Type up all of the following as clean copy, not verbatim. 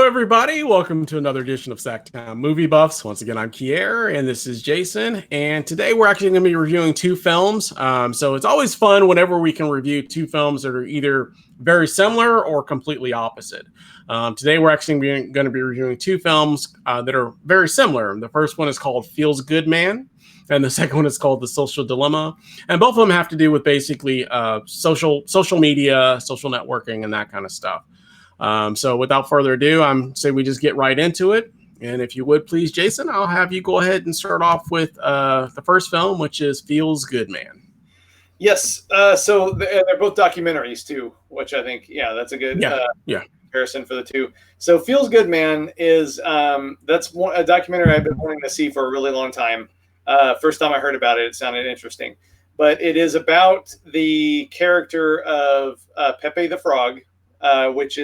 everybody. Welcome to another edition of SacTown Movie Buffs. Once again, I'm Kier, and this is Jason. And today we're actually going to be reviewing two films. So it's always fun whenever we can review two films that are either very similar or completely opposite. Today we're actually going to be reviewing two films that are very similar. The first one is called Feels Good Man, and the second one is called The Social Dilemma. And both of them have to do with basically social media, social networking, and that kind of stuff. So without further ado, I'm say we just get right into it. And if you would please, Jason, I'll have you go ahead and start off with the first film, which is Feels Good Man. Yes. So they're both documentaries too, which I think, that's a good comparison for the two. So Feels Good Man is that's a documentary I've been wanting to see for a really long time. First time I heard about it, it sounded interesting. But it is about the character of Pepe the Frog, which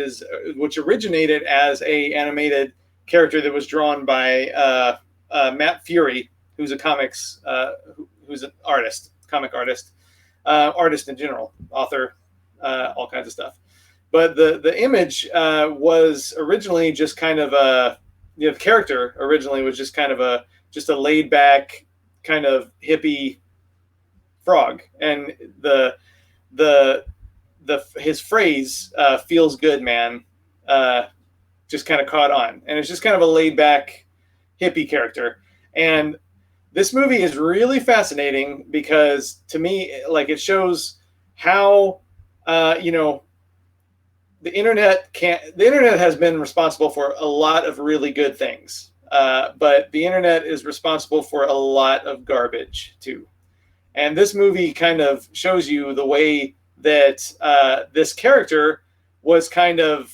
originated as a animated character that was drawn by Matt Fury, who's a who's an artist, comic artist, artist in general, author, all kinds of stuff. But the image was originally just kind of the character originally was just kind of a laid back kind of hippie frog, and his phrase "feels good, man," just kind of caught on, and it's just kind of a laid-back hippie character. And this movie is really fascinating because, to me, it shows how the internet has been responsible for a lot of really good things, but the internet is responsible for a lot of garbage too. And this movie kind of shows you the way that this character was kind of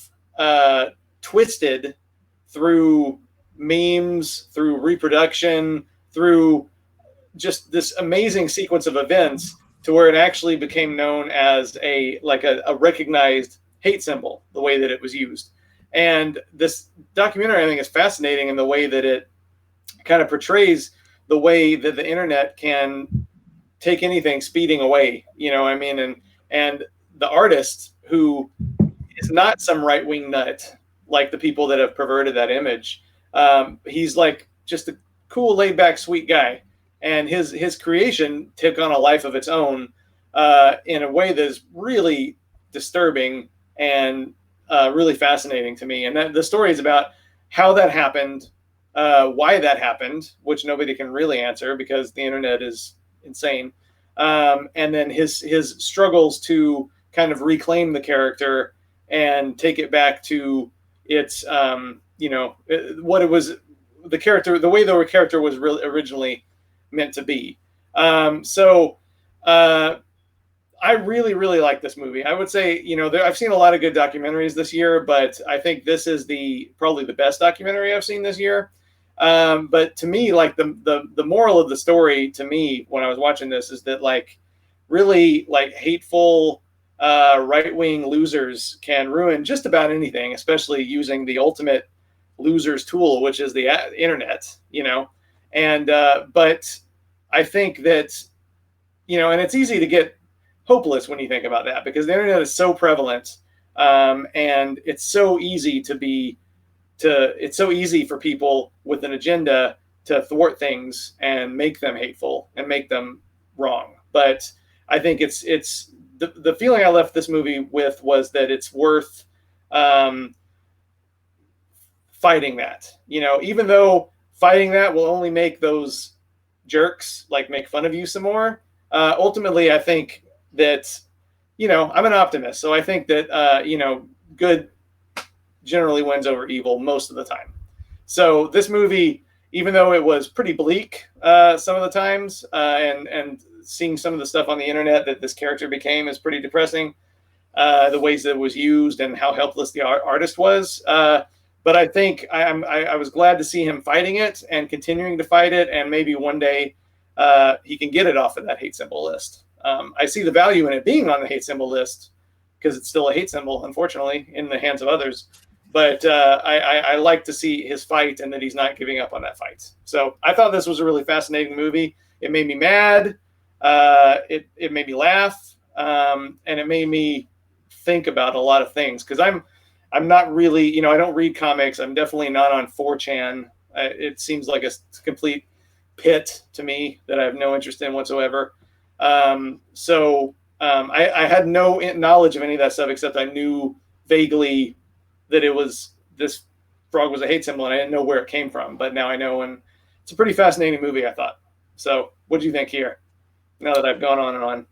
twisted through memes, through reproduction, through just this amazing sequence of events to where it actually became known as a recognized hate symbol, the way that it was used. And this documentary, I think, is fascinating in the way that it kind of portrays the way that the internet can take anything speeding away, and the artist, who is not some right-wing nut like the people that have perverted that image. He's just a cool, laid-back, sweet guy. And his creation took on a life of its own in a way that is really disturbing and really fascinating to me. And the story is about how that happened, why that happened, which nobody can really answer because the internet is insane. And then his struggles to kind of reclaim the character and take it back to its, what it was, the character, the way the character was really originally meant to be. So I really, really like this movie. I would say, I've seen a lot of good documentaries this year, but I think this is probably the best documentary I've seen this year. But to me, the moral of the story to me when I was watching this is that really hateful right-wing losers can ruin just about anything, especially using the ultimate loser's tool, which is the internet, and but I think that, and it's easy to get hopeless when you think about that, because the internet is so prevalent, and it's so easy it's so easy for people with an agenda to thwart things and make them hateful and make them wrong. But I think it's the feeling I left this movie with was that it's worth fighting that, even though fighting that will only make those jerks make fun of you some more. Ultimately, I think that, I'm an optimist. So I think that, good generally wins over evil most of the time. So this movie, even though it was pretty bleak some of the times, and seeing some of the stuff on the internet that this character became is pretty depressing, the ways that it was used and how helpless the artist was. But I think I was glad to see him fighting it and continuing to fight it, and maybe one day he can get it off of that hate symbol list. I see the value in it being on the hate symbol list because it's still a hate symbol, unfortunately, in the hands of others. But I like to see his fight and that he's not giving up on that fight. So I thought this was a really fascinating movie. It made me mad. It made me laugh. And it made me think about a lot of things. Because I'm not really, I don't read comics. I'm definitely not on 4chan. It seems like a complete pit to me that I have no interest in whatsoever. I had no knowledge of any of that stuff, except I knew vaguely that this frog was a hate symbol, and I didn't know where it came from. But now I know, and it's a pretty fascinating movie, I thought. So what do you think here, now that I've gone on and on?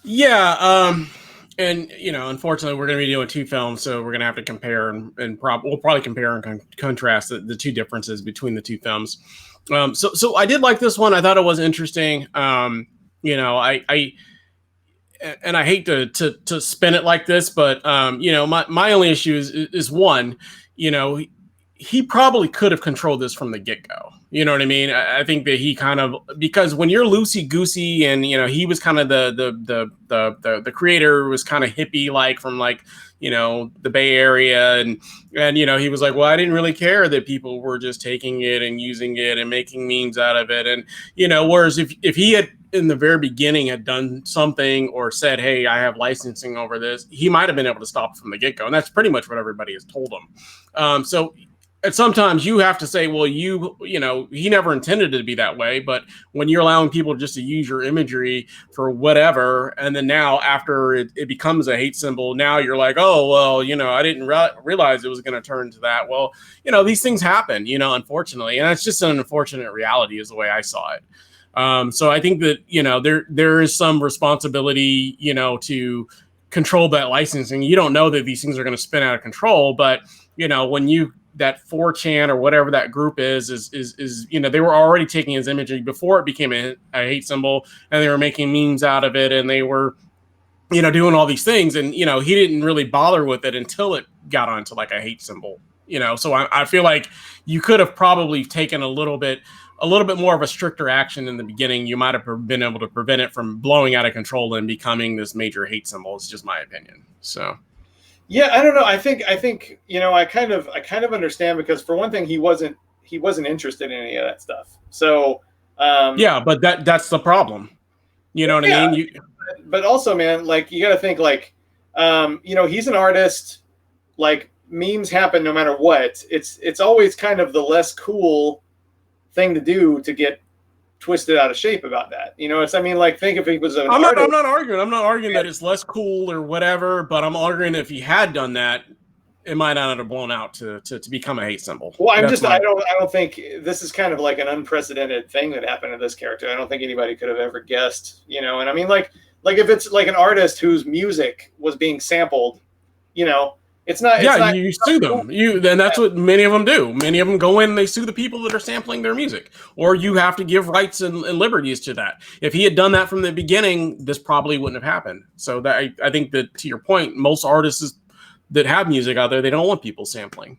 Yeah, and unfortunately, we're going to be doing two films, so we're going to have to compare and we'll probably compare and contrast the two differences between the two films. So I did like this one. I thought it was interesting. I hate to spin it like this, but my only issue is one, he probably could have controlled this from the get-go. You know what I mean? I think that he kind of, because when you're loosey goosey, and he was kind of the creator was kind of hippie like from the Bay Area, and he was like, well, I didn't really care that people were just taking it and using it and making memes out of it, and whereas if he had in the very beginning had done something or said, hey, I have licensing over this, he might have been able to stop it from the get-go, and that's pretty much what everybody has told him. So. And sometimes you have to say, well, he never intended it to be that way. But when you're allowing people just to use your imagery for whatever, and then now after it becomes a hate symbol, now you're like, oh, well, I didn't realize it was going to turn to that. Well, these things happen, unfortunately. And it's just an unfortunate reality is the way I saw it. So I think that, there is some responsibility, to control that licensing. You don't know that these things are going to spin out of control. But, when that 4chan or whatever that group is they were already taking his imagery before it became a hate symbol, and they were making memes out of it, and they were doing all these things, and he didn't really bother with it until it got onto like a hate symbol. So I feel like you could have probably taken a little bit more of a stricter action in the beginning. You might have been able to prevent it from blowing out of control and becoming this major hate symbol. It's just my opinion. So yeah, I don't know. I think I kind of understand, because for one thing, he wasn't interested in any of that stuff. So yeah, but that's the problem. You know what I mean? But also, man, like, you got to think, like, he's an artist. Like, memes happen no matter what. It's always kind of the less cool thing to do to get twisted out of shape about that. Think if he was I'm not arguing that it's less cool or whatever, but I'm arguing if he had done that, it might not have blown out to become a hate symbol. Well, I don't think this is kind of like an unprecedented thing that happened to this character. I don't think anybody could have ever guessed, and I mean, like if it's like an artist whose music was being sampled, it's not. Yeah, you sue them. Then that's what many of them do. Many of them go in and they sue the people that are sampling their music, or you have to give rights and liberties to that. If he had done that from the beginning, this probably wouldn't have happened. So that I think that, to your point, most artists that have music out there, they don't want people sampling.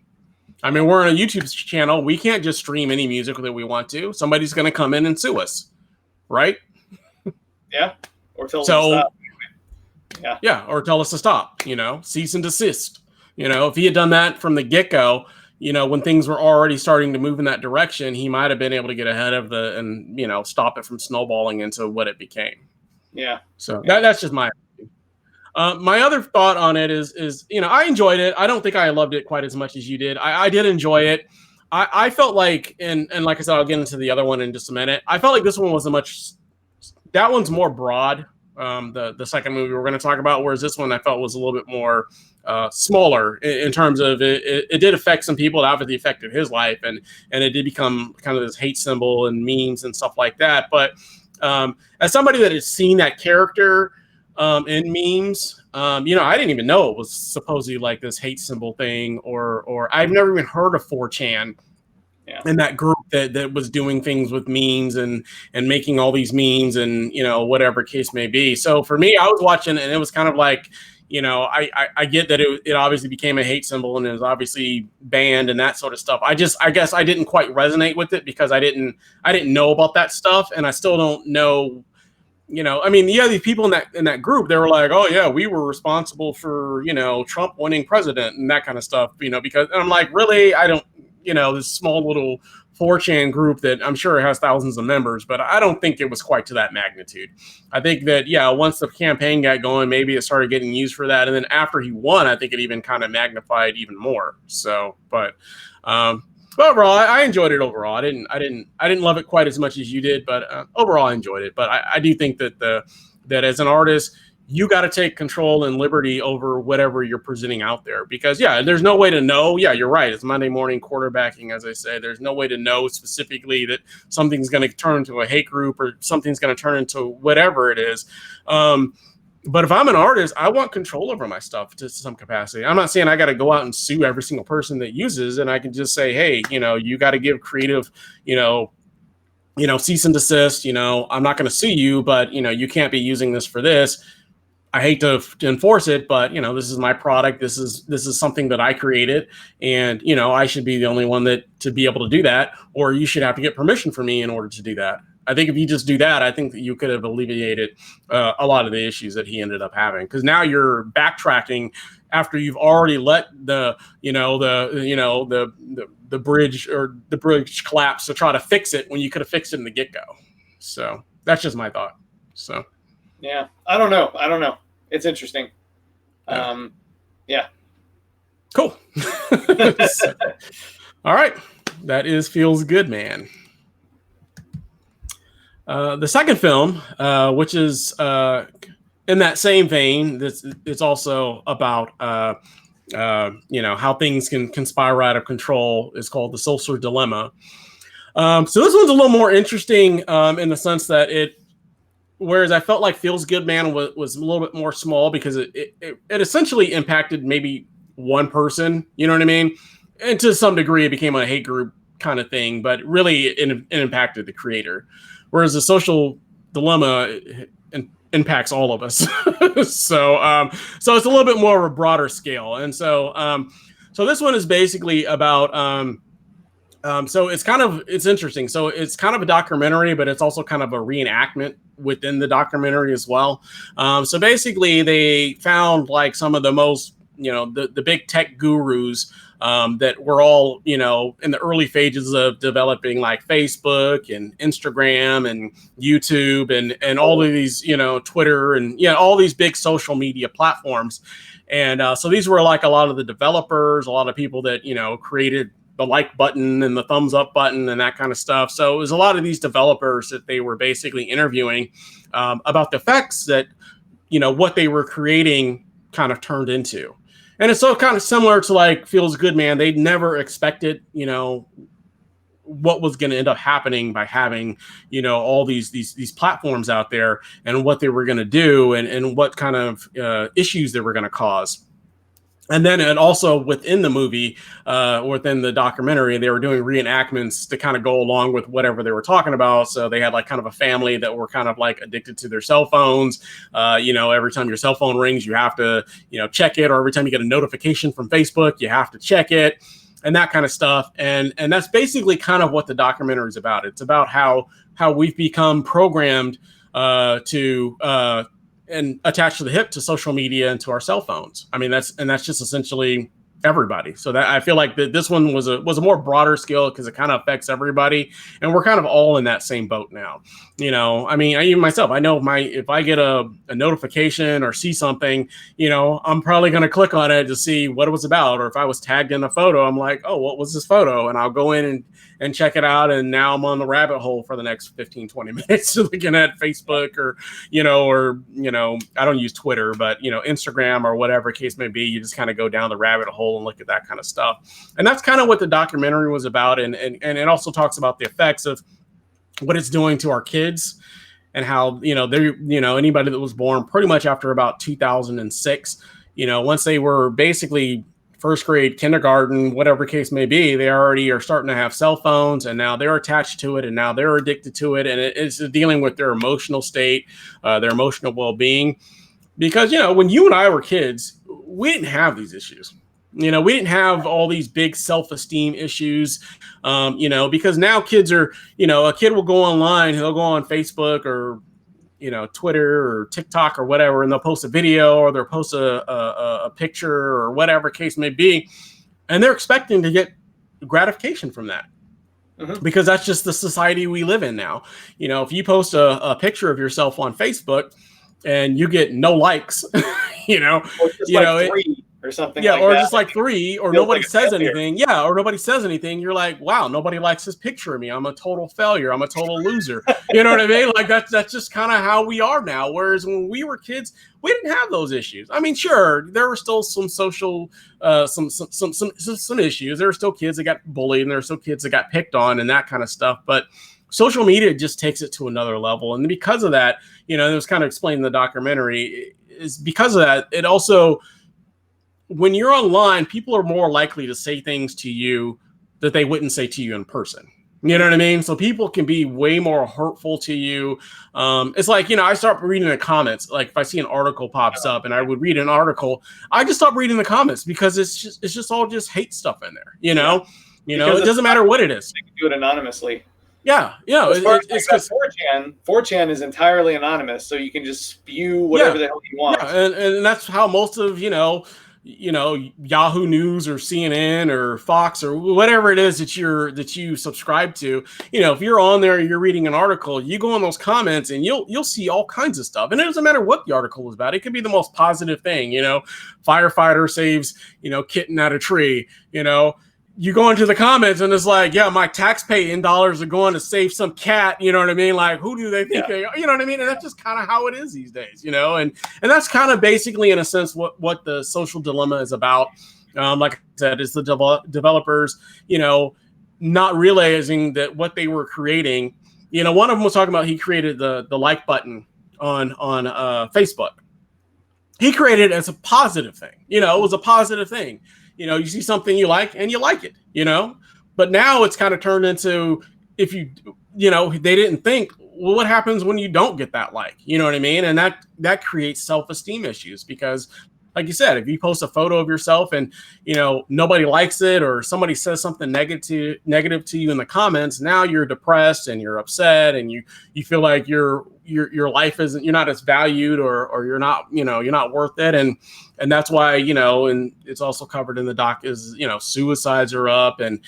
I mean, we're on a YouTube channel. We can't just stream any music that we want to. Somebody's going to come in and sue us, right? Yeah, or tell us to stop. Yeah, or tell us to stop. Cease and desist. If he had done that from the get-go, when things were already starting to move in that direction, he might have been able to get ahead of and stop it from snowballing into what it became. Yeah. So that's just my opinion. My other thought on it is I enjoyed it. I don't think I loved it quite as much as you did. I did enjoy it. I felt like, and like I said, I'll get into the other one in just a minute. I felt like this one was that one's more broad. The second movie we're going to talk about, whereas this one I felt was a little bit more smaller in terms of it did affect some people. It obviously affected his life, and it did become kind of this hate symbol and memes and stuff like that. But as somebody that has seen that character in memes, I didn't even know it was supposedly like this hate symbol thing, or I've never even heard of 4chan. Yeah. And that group that was doing things with memes and making all these memes and, whatever case may be. So for me, I was watching and it was kind of like, I get that it obviously became a hate symbol and it was obviously banned and that sort of stuff. I guess I didn't quite resonate with it because I didn't know about that stuff. And I still don't know, these people in that group, they were like, oh yeah, we were responsible for, Trump winning president and that kind of stuff, because, and I'm like, really? I don't, this small little 4chan group that I'm sure has thousands of members, but I don't think it was quite to that magnitude. I think that, yeah, once the campaign got going, maybe it started getting used for that. And then after he won, I think it even kind of magnified even more. So, but overall, I enjoyed it overall. I didn't love it quite as much as you did, but overall I enjoyed it. But I do think that that as an artist, you got to take control and liberty over whatever you're presenting out there, because yeah, there's no way to know. Yeah, you're right. It's Monday morning quarterbacking, as I say. There's no way to know specifically that something's going to turn into a hate group or something's going to turn into whatever it is. But if I'm an artist, I want control over my stuff to some capacity. I'm not saying I got to go out and sue every single person that uses, and I can just say, hey, you got to give creative, cease and desist. I'm not going to sue you, but you can't be using this for this. I hate to enforce it, but this is my product. This is something that I created, and I should be the only one to be able to do that, or you should have to get permission from me in order to do that. I think if you just do that, I think that you could have alleviated a lot of the issues that he ended up having, because now you're backtracking after you've already let the bridge collapse to try to fix it when you could have fixed it in the get-go. So that's just my thought. So. Yeah, I don't know. It's interesting. Yeah. Cool. So, all right. That is Feels Good, Man. The second film, which is in that same vein, it's also about how things can spiral out of control, is called The Social Dilemma. So this one's a little more interesting in the sense that whereas I felt like Feels Good Man was a little bit more small, because it essentially impacted maybe one person, you know what I mean? And to some degree, it became a hate group kind of thing, but really it impacted the creator. Whereas The Social Dilemma impacts all of us. So it's a little bit more of a broader scale. And so this one is basically about so it's interesting. So it's kind of a documentary, but it's also kind of a reenactment within the documentary as well. So basically they found like some of the most, the big tech gurus that were all, in the early phases of developing, like Facebook and Instagram and YouTube and all of these, Twitter and all these big social media platforms. And so these were like a lot of the developers, a lot of people that, created the like button and the thumbs up button and that kind of stuff. So it was a lot of these developers that they were basically interviewing about the effects that, what they were creating kind of turned into. And it's so kind of similar to like Feels Good Man. They never expected, what was going to end up happening by having, all these platforms out there, and what they were going to do and what kind of issues they were going to cause. And then also within the movie, within the documentary, they were doing reenactments to kind of go along with whatever they were talking about. So they had like kind of a family that were kind of like addicted to their cell phones. Every time your cell phone rings, you have to, check it, or every time you get a notification from Facebook, you have to check it, and that kind of stuff. And that's basically kind of what the documentary is about. It's about how we've become programmed to and attached to the hip to social media and to our cell phones. I mean, that's just essentially everybody. So that I feel like that this one was a more broader scale, because it kind of affects everybody, and we're kind of all in that same boat now. I mean, even myself, I know if I get a notification or see something, I'm probably going to click on it to see what it was about. Or if I was tagged in a photo, I'm like, oh, what was this photo? And I'll go in and check it out. And now I'm on the rabbit hole for the next 15, 20 minutes looking at Facebook or I don't use Twitter, but, Instagram or whatever case may be. You just kind of go down the rabbit hole and look at that kind of stuff. And that's kind of what the documentary was about. And it also talks about the effects of what it's doing to our kids, and how, anybody that was born pretty much after about 2006, once they were basically first grade, kindergarten, whatever case may be, they already are starting to have cell phones, and now they're attached to it, and now they're addicted to it. And it's dealing with their emotional state, their emotional well-being. Because, when you and I were kids, we didn't have these issues. We didn't have all these big self-esteem issues, because now kids are, a kid will go online, he'll go on Facebook or, Twitter or TikTok or whatever, and they'll post a video or they'll post a picture or whatever case may be. And they're expecting to get gratification from that. because that's just the society we live in now. If you post a picture of yourself on Facebook and you get no likes, or just three or something like or that. just like 3, or nobody says anything. Or nobody says anything. You're like, wow, nobody likes this picture of me. I'm a total failure. I'm a total loser. You know what I mean? Like that's just kind of how we are now. Whereas when we were kids, we didn't have those issues. I mean, sure, there were still some social, some issues. There were still kids that got bullied, and there were still kids that got picked on, and that kind of stuff. But social media just takes it to another level, and because of that, it was kind of explained in the documentary. Is because of that, it also, when you're online, people are more likely to say things to you that they wouldn't say to you in person. You know what I mean? So people can be way more hurtful to you. It's like, I start reading the comments. Like if I see an article pops up and I would read an article, I just stop reading the comments because it's just all just hate stuff in there. It doesn't matter what it is. You can do it anonymously. Yeah. It's because 4chan is entirely anonymous, so you can just spew whatever the hell you want. Yeah, and that's how most of Yahoo News or CNN or Fox or whatever it is that you subscribe to, if you're on there, you're reading an article, you go in those comments and you'll see all kinds of stuff. And it doesn't matter what the article is about. It could be the most positive thing, firefighter saves, kitten out of tree, you go into the comments and it's like, yeah, my tax-paying dollars are going to save some cat. You know what I mean? Like, who do they think they are? You know what I mean? And that's just kind of how it is these days, and that's kind of basically, in a sense, what the social dilemma is about. Like I said, it's the developers, not realizing that what they were creating, one of them was talking about, he created the like button on Facebook. He created it as a positive thing. It was a positive thing. You see something you like and you like it, but now it's kind of turned into, if they didn't think, well, what happens when you don't get that like, you know what I mean? And that creates self-esteem issues because, like you said, if you post a photo of yourself and, nobody likes it, or somebody says something negative to you in the comments, now you're depressed and you're upset and you feel like your life isn't, you're not as valued, or you're not, you're not worth it. And that's why, and it's also covered in the doc is, suicides are up and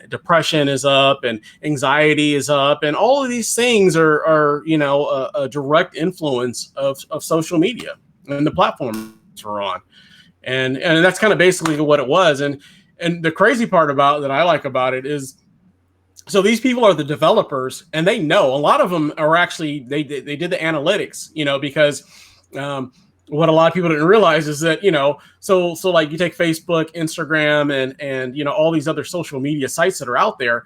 depression is up and anxiety is up. And all of these things are a direct influence of social media and the platforms we're on. And that's kind of basically what it was. And the crazy part that I like about it is, so these people are the developers, and they know, a lot of them are actually, they did the analytics, because what a lot of people didn't realize is that, so like you take Facebook, Instagram, and all these other social media sites that are out there,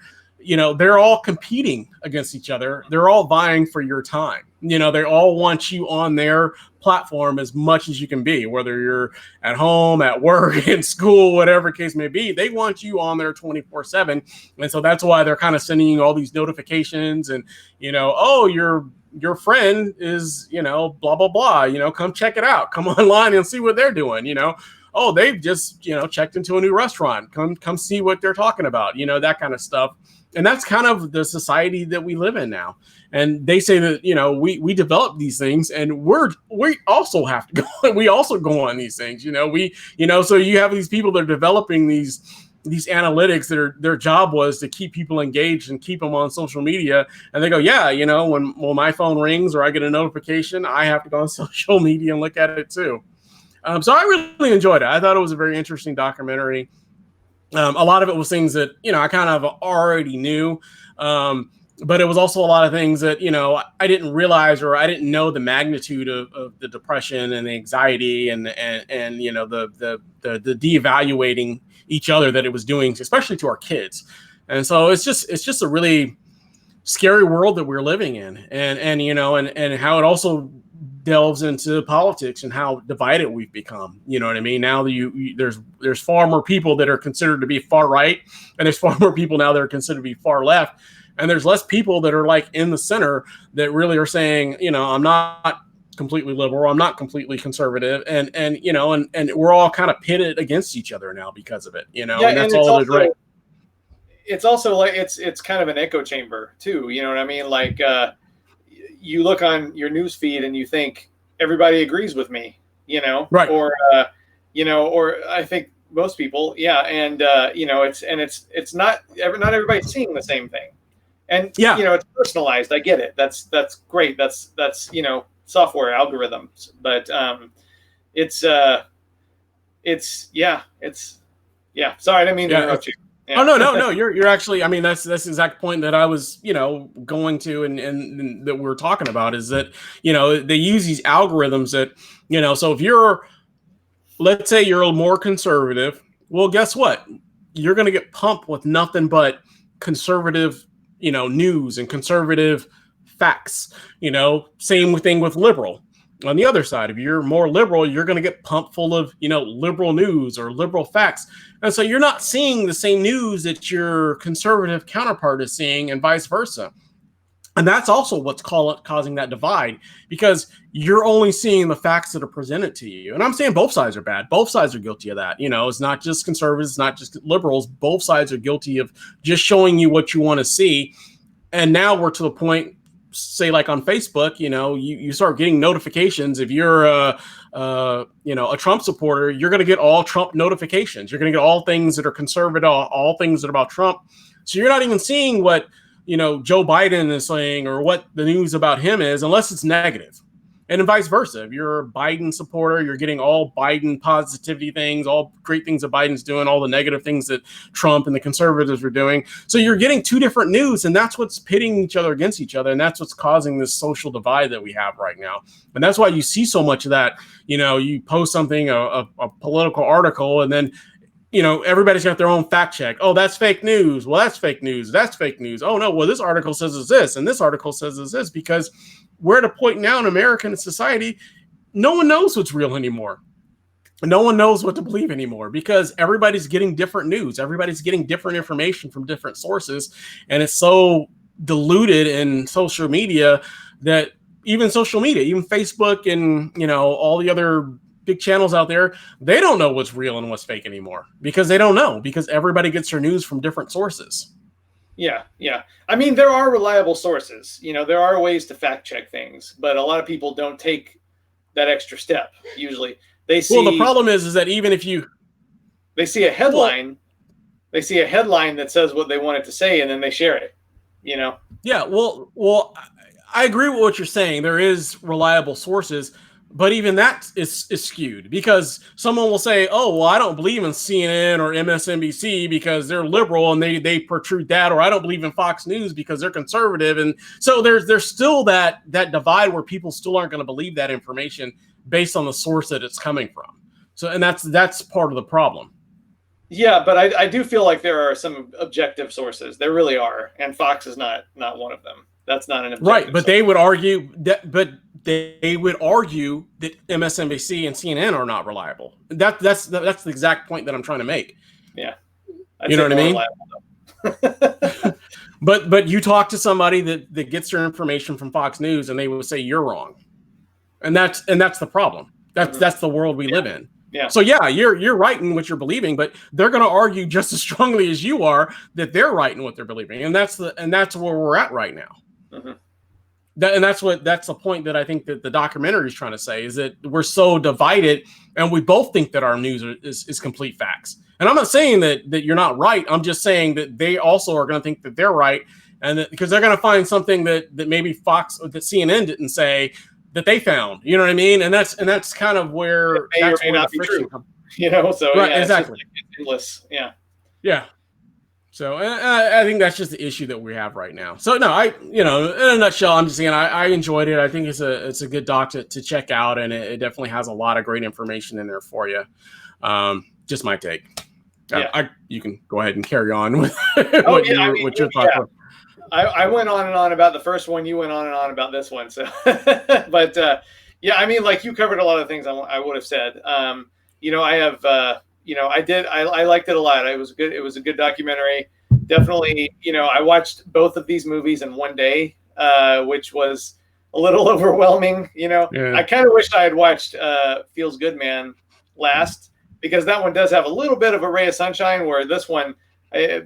they're all competing against each other. They're all vying for your time. They all want you on their platform as much as you can be, whether you're at home, at work, in school, whatever case may be. They want you on there 24/7. And so that's why they're kind of sending you all these notifications and, oh, your friend is, blah, blah, blah, come check it out. Come online and see what they're doing, oh, they've just, checked into a new restaurant. Come see what they're talking about, that kind of stuff. And that's kind of the society that we live in now. And they say that, we develop these things, and we also have to go, we also go on these things, so you have these people that are developing these analytics their job was to keep people engaged and keep them on social media. And they go, yeah, when my phone rings or I get a notification, I have to go on social media and look at it too. So I really enjoyed it. I thought it was a very interesting documentary. A lot of it was things that, I kind of already knew. But it was also a lot of things that, I didn't realize, or I didn't know the magnitude of the depression and the anxiety and the devaluating each other that it was doing, especially to our kids. And so it's just a really scary world that we're living in, and how it also delves into politics and how divided we've become. You know what I mean? Now there's far more people that are considered to be far right, and there's far more people now that are considered to be far left. And there's less people that are like in the center that really are saying, I'm not completely liberal, I'm not completely conservative, and we're all kind of pitted against each other now because of it, and that's all it is, right? It's also like it's kind of an echo chamber too, you know what I mean? Like you look on your news feed and you think everybody agrees with me, right? Or or I think most people, yeah, and it's not everybody's seeing the same thing. And Yeah. it's personalized. I get it. That's great. That's software algorithms. But it's yeah. Sorry, I didn't mean to interrupt you. Yeah. Oh no. You're actually. I mean, that's the exact point that I was, going to, and that we're talking about is that they use these algorithms that So if you're, let's say you're more conservative, well, guess what? You're going to get pumped with nothing but conservative, news and conservative facts. Same thing with liberal. On the other side, if you're more liberal, you're going to get pumped full of, liberal news or liberal facts. And so you're not seeing the same news that your conservative counterpart is seeing and vice versa. And that's also what's causing that divide, because you're only seeing the facts that are presented to you. And I'm saying both sides are bad. Both sides are guilty of that. It's not just conservatives, not just liberals. Both sides are guilty of just showing you what you want to see. And now we're to the point, say like on Facebook, you start getting notifications. If you're a Trump supporter, you're going to get all Trump notifications. You're going to get all things that are conservative, all things that are about Trump. So you're not even seeing what Joe Biden is saying or what the news about him is, unless it's negative. And then vice versa. If you're a Biden supporter, you're getting all Biden positivity things, all great things that Biden's doing, all the negative things that Trump and the conservatives are doing. So you're getting two different news, and that's what's pitting each other against each other. And that's what's causing this social divide that we have right now. And that's why you see so much of that. You post something, a political article, and then everybody's got their own fact check. Oh, that's fake news. Well, that's fake news. That's fake news. Oh, no. Well, this article says it's this, and this article says it's this, because we're at a point now in American society, no one knows what's real anymore. No one knows what to believe anymore, because everybody's getting different news. Everybody's getting different information from different sources. And it's so diluted in social media that even Facebook and, all the other big channels out there, they don't know what's real and what's fake anymore, because they don't know, because everybody gets their news from different sources. Yeah. I mean, there are reliable sources. There are ways to fact check things, but a lot of people don't take that extra step. Usually, they see. Well, the problem is that even if they see a headline, that says what they want it to say, and then they share it. Yeah. Well, I agree with what you're saying. There is reliable sources. But even that is skewed, because someone will say, oh, well, I don't believe in CNN or MSNBC because they're liberal and they protrude that, or I don't believe in Fox News because they're conservative. And so there's still that divide where people still aren't going to believe that information based on the source that it's coming from. So, and that's part of the problem. Yeah, but I do feel like there are some objective sources. There really are. And Fox is not one of them. That's not an objective right. But source. They would argue that MSNBC and CNN are not reliable. That's the exact point that I'm trying to make. Yeah. You know what I mean? But you talk to somebody that gets their information from Fox News, and they will say you're wrong. And that's the problem. That's the world we live in. Yeah. So yeah, you're right in what you're believing, but they're going to argue just as strongly as you are that they're right in what they're believing. And that's where we're at right now. Mm-hmm. That's the point that I think that the documentary is trying to say, is that we're so divided, and we both think that our news is complete facts. And I'm not saying that you're not right. I'm just saying that they also are going to think that they're right, and because they're going to find something that maybe Fox or that CNN didn't say that they found. You know what I mean? And that's kind of where that's where the friction comes. So right, yeah, exactly. It's endless. Yeah. Yeah. So I think that's just the issue that we have right now. So no, in a nutshell, I'm just saying I enjoyed it. I think it's a good doc to check out, and it definitely has a lot of great information in there for you. Just my take. Yeah. You can go ahead and carry on with what your thoughts were. I went on and on about the first one. You went on and on about this one. So, but yeah, I mean, like, you covered a lot of things I would have said. I have. I liked it a lot. It was good. It was a good documentary. Definitely, I watched both of these movies in one day, which was a little overwhelming. Yeah. I kind of wished I had watched Feels Good Man last, because that one does have a little bit of a ray of sunshine, where this one,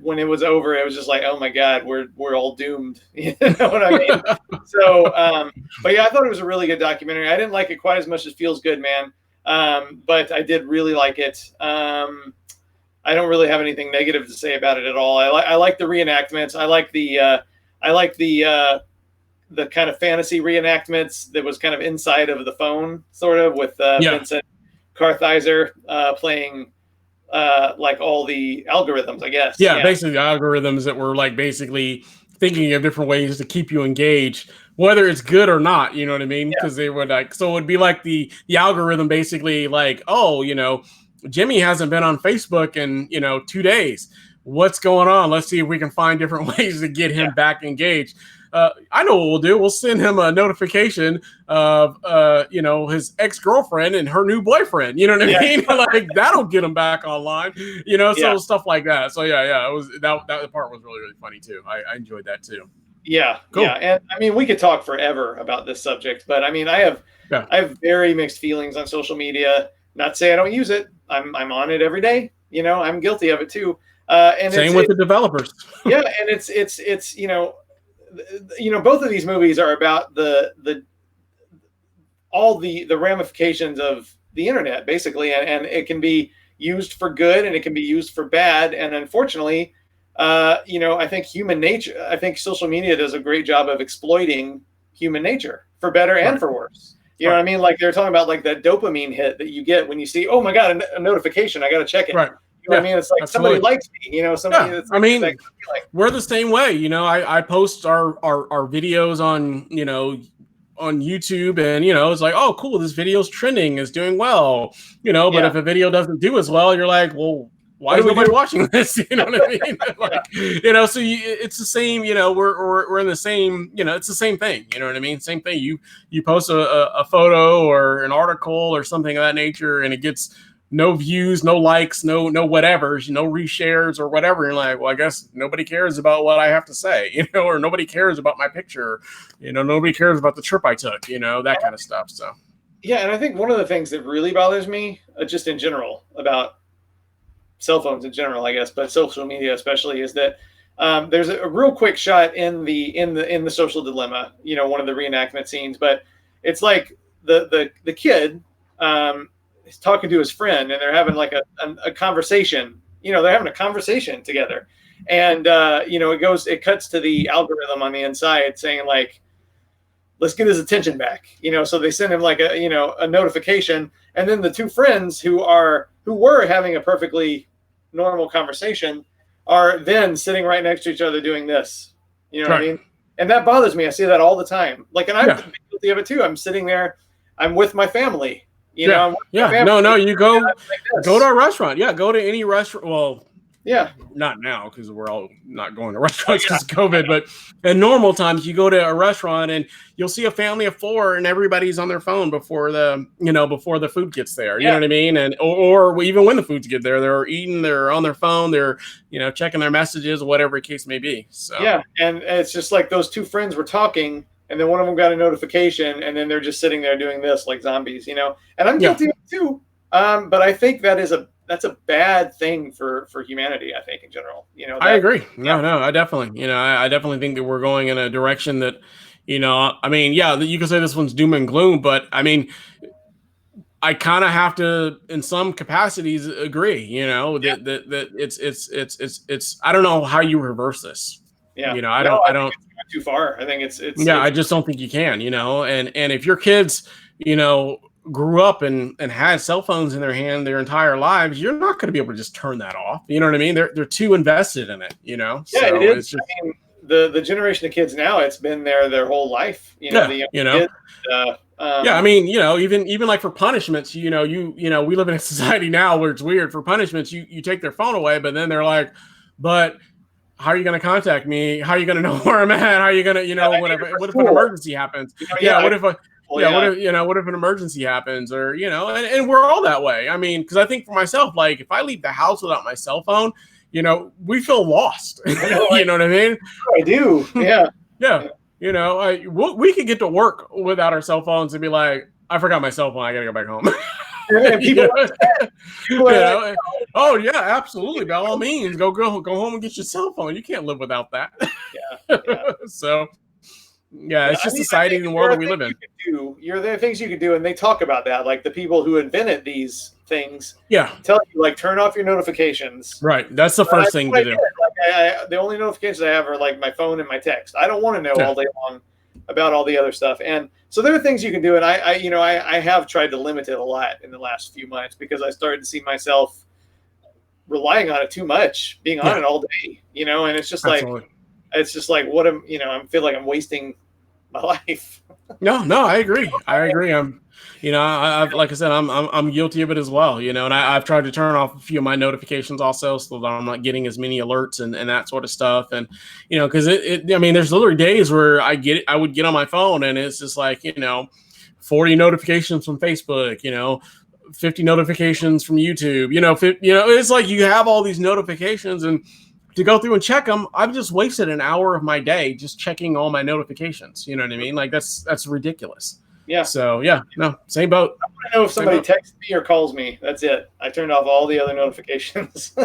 when it was over, it was just like, oh my God, we're all doomed. You know what I mean? So, but yeah, I thought it was a really good documentary. I didn't like it quite as much as Feels Good Man. But I did really like it. I don't really have anything negative to say about it at all. I like the reenactments. I I like the kind of fantasy reenactments that was kind of inside of the phone, sort of, with Vincent Kartheiser playing like all the algorithms, I guess. Yeah, basically the algorithms that were like basically thinking of different ways to keep you engaged, whether it's good or not. You know what I mean? Because they would like, so it would be like the algorithm basically like, oh, you know, Jimmy hasn't been on Facebook in 2 days. What's going on? Let's see if we can find different ways to get him back engaged. I know what we'll do. We'll send him a notification of, his ex-girlfriend and her new boyfriend. You know what I mean? Like that'll get him back online. So stuff like that. So it was that part was really, really funny too. I enjoyed that too. Yeah, cool. Yeah, and I mean we could talk forever about this subject, but I mean I have very mixed feelings on social media. Not to say I don't use it. I'm on it every day. I'm guilty of it too. And same with the developers. Yeah, and it's both of these movies are about all the ramifications of the internet, basically, and it can be used for good and it can be used for bad. And unfortunately, I think social media does a great job of exploiting human nature for better and for worse. You know what I mean? Like they're talking about like that dopamine hit that you get when you see, oh my God, a notification, I got to check it. Right. You know what I mean? It's like somebody likes me, somebody that's I mean, like, we're the same way. I post our videos on, on YouTube and, it's like, oh, cool. This video's trending, is doing well, but if a video doesn't do as well, you're like, well, why is nobody watching this? You know what I mean? Like, so it's the same, we're in the same, it's the same thing. You know what I mean? Same thing. You post a photo or an article or something of that nature and it gets no views, no likes, no whatevers, no reshares or whatever. You're like, well, I guess nobody cares about what I have to say, or nobody cares about my picture, nobody cares about the trip I took, that kind of stuff. So, yeah. And I think one of the things that really bothers me, just in general about cell phones in general, I guess, but social media especially, is that there's a real quick shot in the Social Dilemma, one of the reenactment scenes, but it's like the kid, he's talking to his friend and they're having like a conversation, they're having a conversation together. And, it cuts to the algorithm on the inside saying like, let's get his attention back, so they send him like a notification. And then the two friends who were having a perfectly normal conversation are then sitting right next to each other doing this, what I mean? And that bothers me. I see that all the time. Like, and I'm guilty of it too. I'm sitting there, I'm with my family. You go to a restaurant. Yeah, go to any restaurant. Well, not now because we're all not going to restaurants because of COVID. But in normal times, you go to a restaurant and you'll see a family of 4 and everybody's on their phone before the food gets there. You know what I mean? And or even when the foods get there, they're eating, they're on their phone, they're checking their messages, whatever the case may be. So and it's just like those two friends were talking. And then one of them got a notification, and then they're just sitting there doing this like zombies, And I'm guilty of it too. But I think that's a bad thing for humanity. I think in general, I agree. No, I definitely, I definitely think that we're going in a direction that, I mean, you can say this one's doom and gloom, but I mean, I kind of have to, in some capacities, agree. That it's. I don't know how you reverse this. Yeah, I don't. Too far. I think it's I just don't think you can, and if your kids, grew up and had cell phones in their hand their entire lives, you're not going to be able to just turn that off. You know what I mean? They're too invested in it, Yeah, so it is. It's just, I mean, the generation of kids now, it's been there their whole life. Kids, I mean, even like for punishments, we live in a society now where it's weird. For punishments, you take their phone away, but then they're like, but how are you going to contact me? How are you going to know where I'm at? How are you going to, whatever? What if an emergency happens? What if an emergency happens? Or, and we're all that way. I mean, because I think for myself, like if I leave the house without my cell phone, we feel lost. You know what I mean? I do. Yeah. We could get to work without our cell phones and be like, I forgot my cell phone. I got to go back home. And people, oh yeah, absolutely. By all means, go home and get your cell phone. You can't live without that. So it's just society and the world that we live in. There are things you can do, and they talk about that, like the people who invented these things. Yeah, tell you like turn off your notifications. Right, that's the first thing to do. The only notifications I have are like my phone and my text. I don't want to know all day long about all the other stuff. And so there are things you can do. And I have tried to limit it a lot in the last few months because I started to see myself relying on it too much, being on it all day, and it's just Absolutely. what I feel like I'm wasting my life. No, I agree. I'm, I've like I said, I'm guilty of it as well, and I've tried to turn off a few of my notifications also so that I'm not getting as many alerts and that sort of stuff. And, because I mean, there's literally days where I would get on my phone and it's just like, 40 notifications from Facebook, 50 notifications from YouTube, it's like you have all these notifications, and to go through and check them, I've just wasted an hour of my day just checking all my notifications. You know what I mean? Like that's ridiculous. Yeah. So yeah, no, same boat. I want to know if somebody texts me or calls me. That's it. I turned off all the other notifications,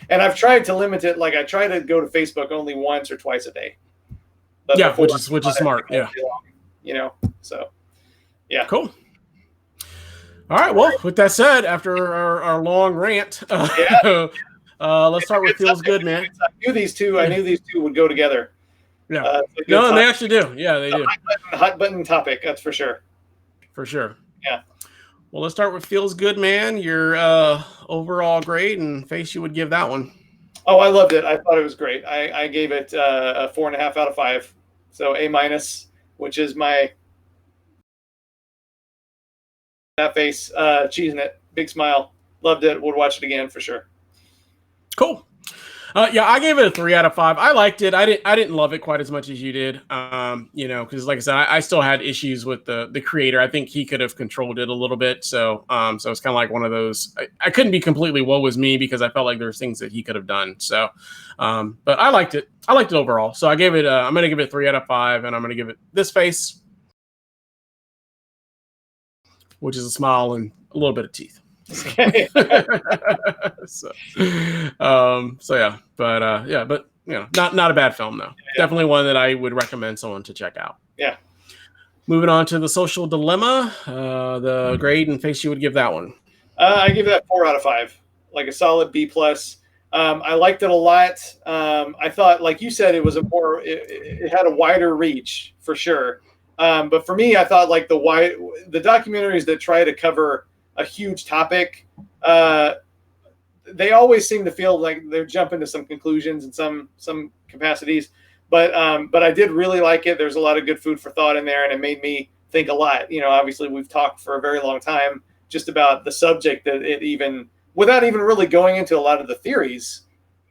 and I've tried to limit it. Like I try to go to Facebook only once or twice a day. But yeah, which is smart. Yeah. So yeah. Cool. All right. Well, with that said, after our long rant, let's start with Feels Good, man. I knew these two would go together. Yeah. No, and they actually do. Yeah, they do. Hot button topic, that's for sure. For sure. Yeah. Well, let's start with Feels Good, man. Your overall grade and face you would give that one. Oh, I loved it. I thought it was great. I gave it a 4.5 out of 5. So A-, which is my that face, cheesing it, big smile. Loved it. Would watch it again for sure. Cool. Yeah, I gave it a 3 out of 5. I liked it. I didn't love it quite as much as you did. Because like I said, I still had issues with the creator. I think he could have controlled it a little bit. So it's kind of like one of those. I couldn't be completely woe was me because I felt like there's things that he could have done. So, but I liked it. I liked it overall. So I gave it. I'm gonna give it 3 out of 5, and I'm gonna give it this face, which is a smile and a little bit of teeth. so yeah, but not a bad film though. Yeah. Definitely one that I would recommend someone to check out. Yeah. Moving on to The Social Dilemma, the grade and face you would give that one. I give that 4 out of 5, like a solid B+. I liked it a lot. I thought, like you said, it had a wider reach for sure. But for me, I thought like the documentaries that try to cover a huge topic, they always seem to feel like they're jumping to some conclusions in some capacities. But I did really like it. There's a lot of good food for thought in there, and it made me think a lot. Obviously we've talked for a very long time just about the subject that without even really going into a lot of the theories,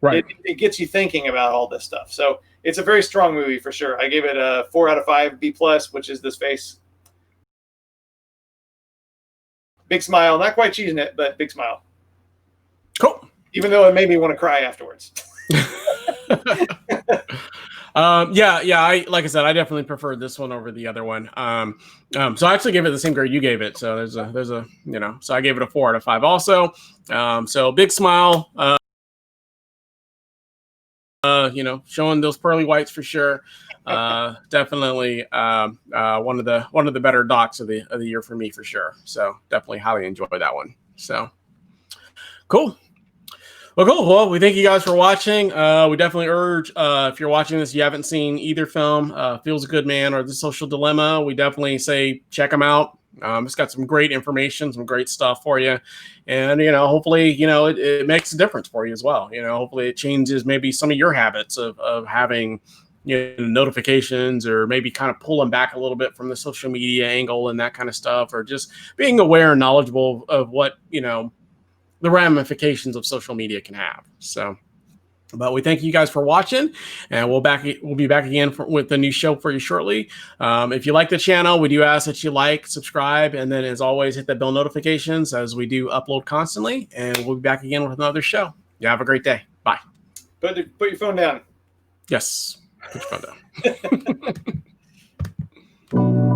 right? It gets you thinking about all this stuff. So it's a very strong movie for sure. I gave it a 4 out of 5 B+, which is this face. Big smile, not quite cheesing it, but big smile. Cool. Even though it made me want to cry afterwards. Yeah. Like I said, I definitely preferred this one over the other one. So I actually gave it the same grade you gave it. So there's a so I gave it a 4 out of 5 also. So big smile. Showing those pearly whites for sure. Definitely one of the better docs of the year for me for sure. So definitely highly enjoyed that one. So cool. Well, cool. Well, we thank you guys for watching. We definitely urge, if you're watching this, you haven't seen either film, Feels Good Man or The Social Dilemma, we definitely say check them out. It's got some great information, some great stuff for you. And, hopefully, it makes a difference for you as well. Hopefully it changes maybe some of your habits of having, notifications, or maybe kind of pulling back a little bit from the social media angle and that kind of stuff, or just being aware and knowledgeable of what, the ramifications of social media can have. So, but we thank you guys for watching, and we'll be back again with a new show for you shortly. If you like the channel, we do ask that you like, subscribe, and then as always, hit the bell notifications as we do upload constantly, and we'll be back again with another show. You have a great day. Bye. Put your phone down. Yes. Put your phone down.